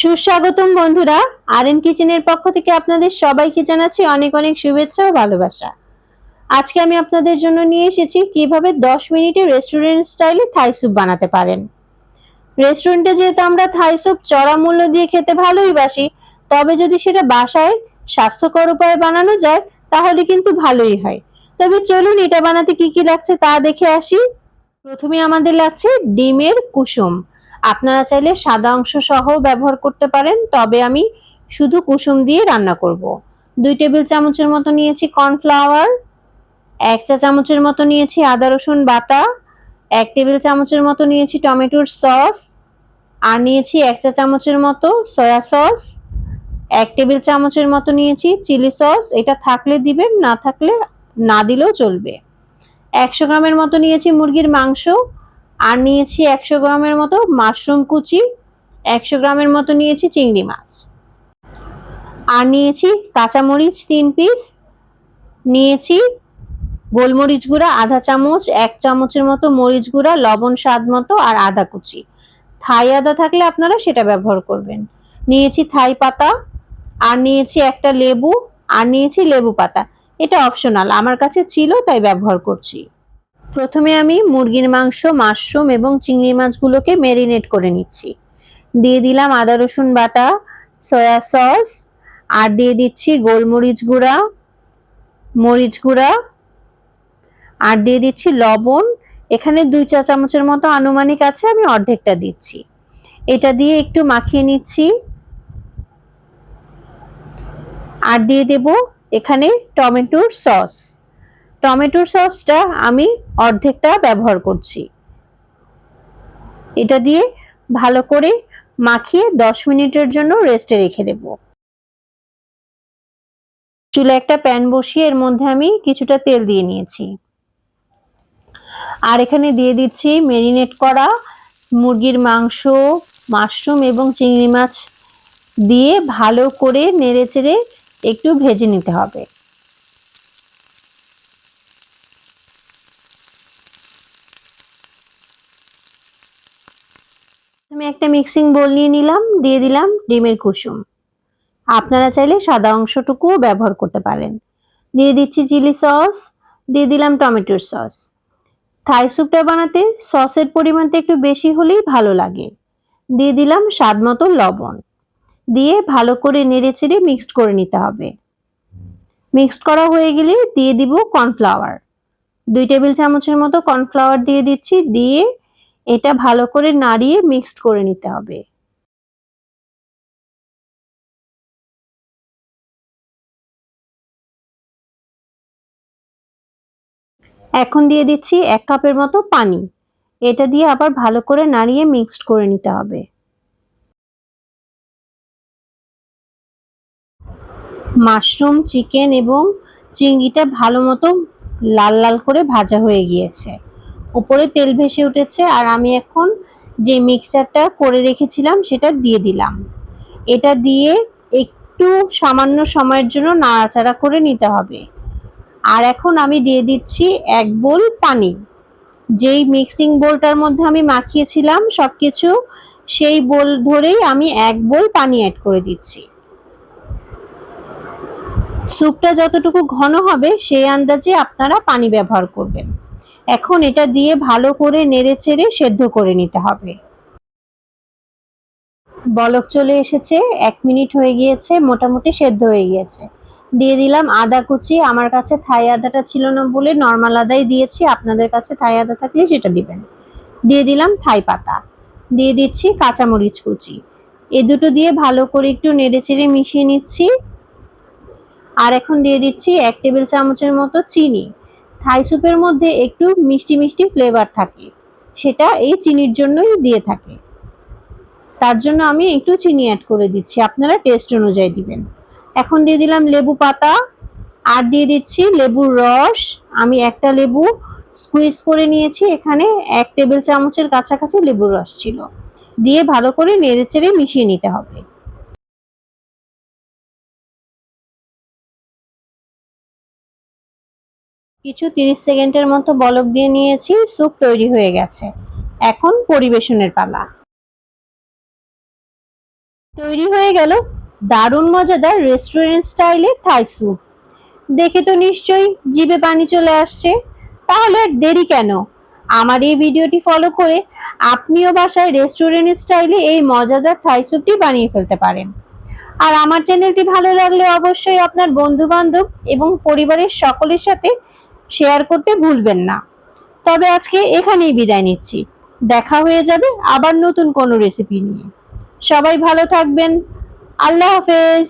সুস্বাগতম বন্ধুরা, আরএন কিচেনের পক্ষ থেকে আপনাদের সবাইকে জানাচ্ছি অনেক অনেক শুভেচ্ছা ও ভালোবাসা। আজকে আমি আপনাদের জন্য নিয়ে এসেছি কিভাবে 10 মিনিটে রেস্টুরেন্ট স্টাইলে থাই স্যুপ বানাতে পারেন। রেস্টুরেন্টে যেহেতু আমরা থাই স্যুপ চড়া মূল্য দিয়ে খেতে ভালোই বাসি, তবে যদি সেটা বাসায় স্বাস্থ্যকর উপায়ে বানানো যায় তাহলে কিন্তু ভালোই হয়। তবে চলুন এটা বানাতে কি কি লাগছে তা দেখে আসি। প্রথমে আমাদের লাগছে ডিমের কুসুম। আপনারা চাইলে সাদা অংশ সহ ব্যবহার করতে পারেন, তবে আমি শুধু কুসুম দিয়ে রান্না করব। 2 টেবিল চামচের মতো নিয়েছি কর্নফ্লাওয়ার, 1 চা চামচের মতো নিয়েছি আদা রসুন বাটা, 1 টেবিল চামচের মতো নিয়েছি টমেটোর সস, আর নিয়েছি 1 চা চামচের মতো সয়া সস, 1 টেবিল চামচের মতো নিয়েছি চিলি সস। এটা থাকলে দিবেন, না থাকলে না দিলেও চলবে। 100 গ্রামের মতো নিয়েছি মুরগির মাংস, আর নিয়েছি 100 গ্রামের মতো মাশরুম কুচি, 100 গ্রামের মতো নিয়েছি চিংড়ি মাছ, আর নিয়েছি কাঁচামরিচ 3 পিস, নিয়েছি গোলমরিচ গুঁড়া আধা চামচ, 1 চামচের মতো মরিচ গুঁড়া, লবণ স্বাদ মতো, আর আদা কুচি। থাই আদা থাকলে আপনারা সেটা ব্যবহার করবেন। নিয়েছি থাই পাতা, আর নিয়েছি একটা লেবু, আর নিয়েছি লেবু পাতা। এটা অপশনাল, আমার কাছে ছিল তাই ব্যবহার করছি। প্রথমে আমি মুরগির মাংস, মাশরুম এবং চিংড়ি মাছগুলোকে ম্যারিনেট করে নিচ্ছি। দিয়ে দিলাম আদা রসুন বাটা, সয়া সস, আর দিয়ে দিচ্ছি গোলমরিচ গুঁড়া, মরিচ গুঁড়া, আর দিয়ে দিচ্ছি লবণ। এখানে 2 চা চামচের মতো আনুমানিক আছে, আমি অর্ধেকটা দিচ্ছি। এটা দিয়ে একটু মাখিয়ে নিচ্ছি। আর দিয়ে দেব এখানে টমেটোর সস। টমেটোর সসটা আমি অর্ধেকটা ব্যবহার করছি। এটা দিয়ে ভালো করে মাখিয়ে 10 মিনিটের জন্য রেস্টে রেখে দেব। চুলায় একটা প্যান বসিয়ে এর মধ্যে আমি কিছুটা তেল দিয়ে নিয়েছি, আর এখানে দিয়ে দিচ্ছি ম্যারিনেট করা মুরগির মাংস, মাশরুম এবং চিংড়ি মাছ দিয়ে ভালো করে নেড়েচেড়ে একটু ভেজে নিতে হবে। আমি একটা মিক্সিং বোল নিয়ে নিলাম, দিয়ে দিলাম ডিমের কুসুম। আপনারা চাইলে সাদা অংশটুকুও ব্যবহার করতে পারেন। দিয়ে দিচ্ছি চিলি সস, দিয়ে দিলাম টমেটোর সস। থাই স্যুপটা বানাতে সসের পরিমাণটা একটু বেশি হলেই ভালো লাগে। দিয়ে দিলাম স্বাদ মতো লবণ, দিয়ে ভালো করে নেড়েচেড়ে মিক্সড করে নিতে হবে। মিক্সড করা হয়ে গেলে দিয়ে দিব কর্নফ্লাওয়ার। 2 টেবিল চামচের মতো কর্নফ্লাওয়ার দিয়ে দিচ্ছি, দিয়ে এটা ভালো করে নাড়িয়ে মিক্সড করে নিতে হবে। এখন দিয়ে দিচ্ছি 1 কাপের মতো পানি। এটা দিয়ে আবার ভালো করে নাড়িয়ে মিক্সড করে নিতে হবে। মাশরুম, চিকেন এবং চিংড়িটা ভালো মতো লাল লাল করে ভাজা হয়ে গিয়েছে, উপরে তেল ভেসে উঠেছে। আর আমি এখন যে মিক্সচারটা করে রেখেছিলাম সেটা দিয়ে দিলাম। এটা দিয়ে একটু সামান্য সময়ের জন্য নাড়াচাড়া করে নিতে হবে। আর এখন আমি দিয়ে দিচ্ছি 1 বোল পানি। যেই মিক্সিং বোলটার মধ্যে আমি মাখিয়েছিলাম সবকিছু, সেই বোল ধরেই আমি 1 বোল পানি অ্যাড করে দিচ্ছি। স্যুপটা যতটুকু ঘন হবে সেই আন্দাজে আপনারা পানি ব্যবহার করবেন। এখন এটা দিয়ে ভালো করে নেড়েচেড়ে সেদ্ধ করে নিতে হবে। বলক চলে এসেছে, 1 মিনিট হয়ে গিয়েছে, মোটামুটি সেদ্ধ হয়ে গিয়েছে। দিয়ে দিলাম আদা কুচি। আমার কাছে থাই আদাটা ছিল না বলে নর্মাল আদাই দিয়েছি, আপনাদের কাছে থাই আদা থাকলে সেটা দিবেন। দিয়ে দিলাম থাই পাতা, দিয়ে দিচ্ছি কাঁচামরিচ কুচি। এই দুটো দিয়ে ভালো করে একটু নেড়েচেড়ে মিশিয়ে নিচ্ছি। আর এখন দিয়ে দিচ্ছি 1 টেবিল চামচের মতো চিনি। থাই স্যুপের মধ্যে একটু মিষ্টি মিষ্টি ফ্লেভার থাকে, সেটা এই চিনির জন্যই দিয়ে থাকে। তার জন্য আমি একটু চিনি অ্যাড করে দিচ্ছি, আপনারা টেস্ট অনুযায়ী দিবেন। এখন দিয়ে দিলাম লেবু পাতা, আর দিয়ে দিচ্ছি লেবুর রস। আমি একটা লেবু স্কুইজ করে নিয়েছি, এখানে 1 টেবিল চামচের কাছাকাছি লেবুর রস ছিল। দিয়ে ভালো করে নেড়েচেড়ে মিশিয়ে নিতে হবে। কিছু 30 সেকেন্ডের মতো বলক দিয়ে নিয়েছি, স্যুপ তৈরি হয়ে গেছে। এখন পরিবেশনের পালা। তৈরি হয়ে গেল দারুণ মজাদার রেস্টুরেন্ট স্টাইলে থাই স্যুপ। দেখে তো নিশ্চয়ই জিভে পানি চলে আসছে। তাহলে আর দেরি কেন, আমার এই ভিডিওটি ফলো করে আপনিও বাসায় রেস্টুরেন্ট স্টাইলে এই মজাদার থাই স্যুপটি বানিয়ে ফেলতে পারেন। আর আমার চ্যানেলটি ভালো লাগলে অবশ্যই আপনার বন্ধু বান্ধব এবং পরিবারের সকলের সাথে শেয়ার করতে ভুলবেন না। তবে আজকে এখানেই বিদায় নিচ্ছি, দেখা হয়ে যাবে আবার নতুন কোনো রেসিপি নিয়ে। সবাই ভালো থাকবেন। আল্লাহ হাফেজ।